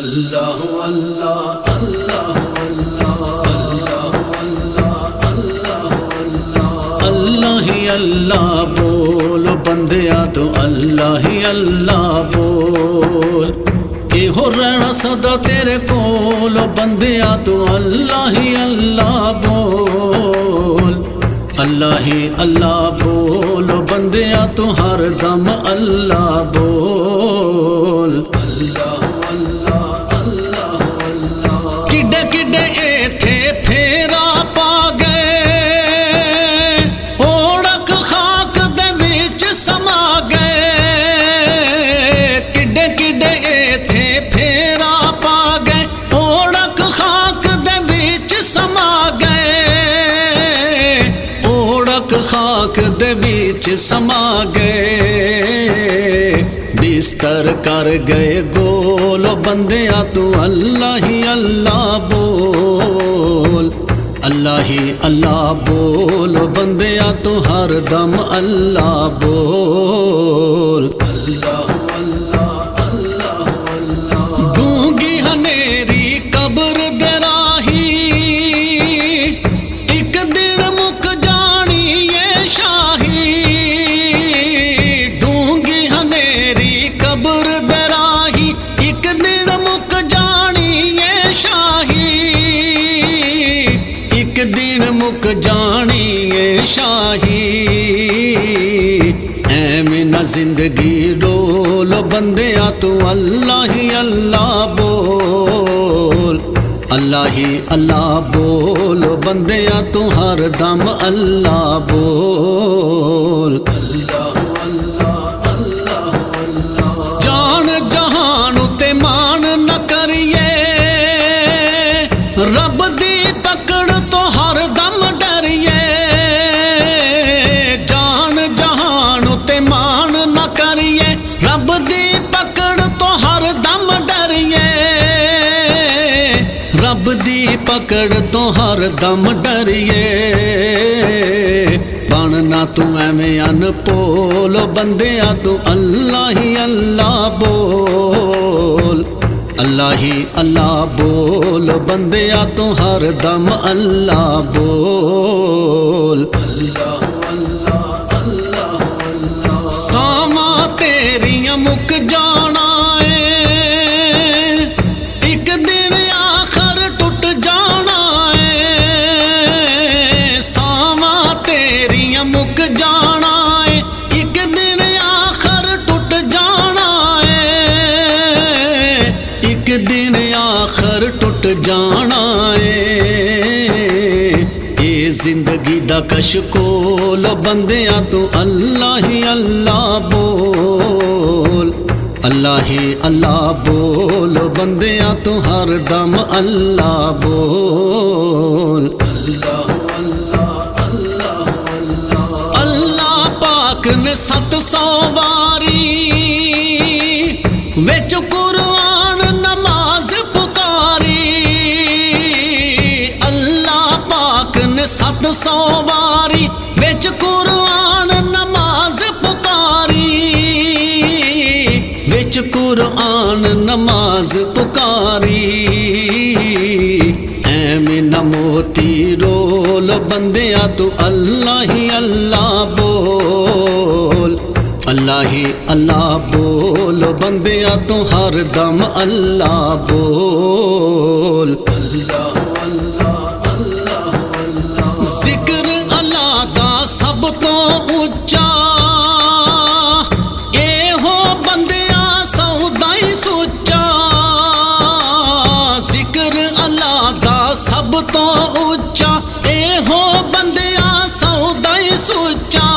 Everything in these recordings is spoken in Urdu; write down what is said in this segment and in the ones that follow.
اللہ اللہ اللہ اللہ اللہ ہی اللہ بول بندیا تو اللہ ہی اللہ بول اے ہو رہنا سدا تیرے کول بندیا تو اللہ ہی اللہ بول اللہ ہی اللہ بول بندیا تو ہر دم اللہ بول اللہ خاک دے وچ سما گئے بستر کر گئے گول بندیا تو اللہ ہی اللہ بول اللہ ہی اللہ بول بندیا تو ہر دم اللہ بول اللہ اللہ اللہ اللہ گونگی ہنیری قبر دے راہی ایک دن مک جانی شاہی ڈونگی ہنیری قبر دے راہی ایک دن مک جانی ہے شاہی ایک دن مک جانی ہے شاہی ایویں نہ زندگی ڈول بندیا تو اللہ ہی اللہ بول اللہ ہی اللہ بول بندیا تو ہر دم اللہ بول اللہ اللہ اللہ اللہ جان جہان تے مان نہ کریے رب دی پکڑ تو ہر دم ڈریے جان جہان تے مان نہ کریے رب دی پکڑ تو ہر دم ڈریے رب دی پکڑ تو ہر دم ڈریے بننا تو ایویں ان پول بندیا تو اللہ ہی اللہ بول اللہ ہی اللہ بول بندیا تو ہر دم اللہ بول اللہ اللہ اللہ اللہ ساواں تیریاں مک جانا مک جانا ہے ایک دن آخر ٹوٹ جانا ہے ایک دن آخر ٹوٹ جانا ہے اے زندگی دا کشکول بندیا تو اللہ ہی اللہ بول اللہ ہی اللہ بول بندیا تو ہر دم اللہ بول اللہ نے 700 واری وچ قرآن نماز پکاری اللہ پاک نے 700 واری وچ قرآن نماز پکاری وچ قرآن نماز پکاری ایویں نہ موتی رول بندیا تو اللہ ہی اللہ بول اللہ ہی اللہ بول بندیا تو ہر دم اللہ بول اللہ اللہ اللہ اللہ ذکر اللہ دا سب تو اونچا اے ہو بندیا سودا ہی سوچا ذکر اللہ دا سب تو اونچا اے ہو بندیا سودا ہی سوچا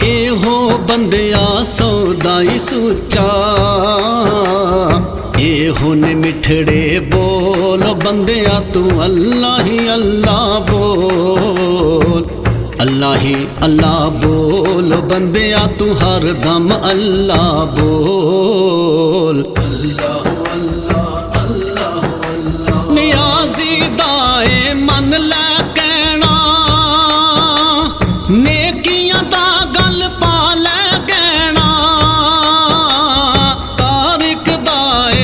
اے ہو بندیا سودا ہی سوچا اے ہن مٹھڑے بول بندیا تو اللہ ہی اللہ بول اللہ ہی اللہ بول بندیا تو ہر دم اللہ بول اللہ اللہ اللہ اللہ نیازی دائے من لے کہنا نیکیاں دا گل پا لے کہنا تارک دائے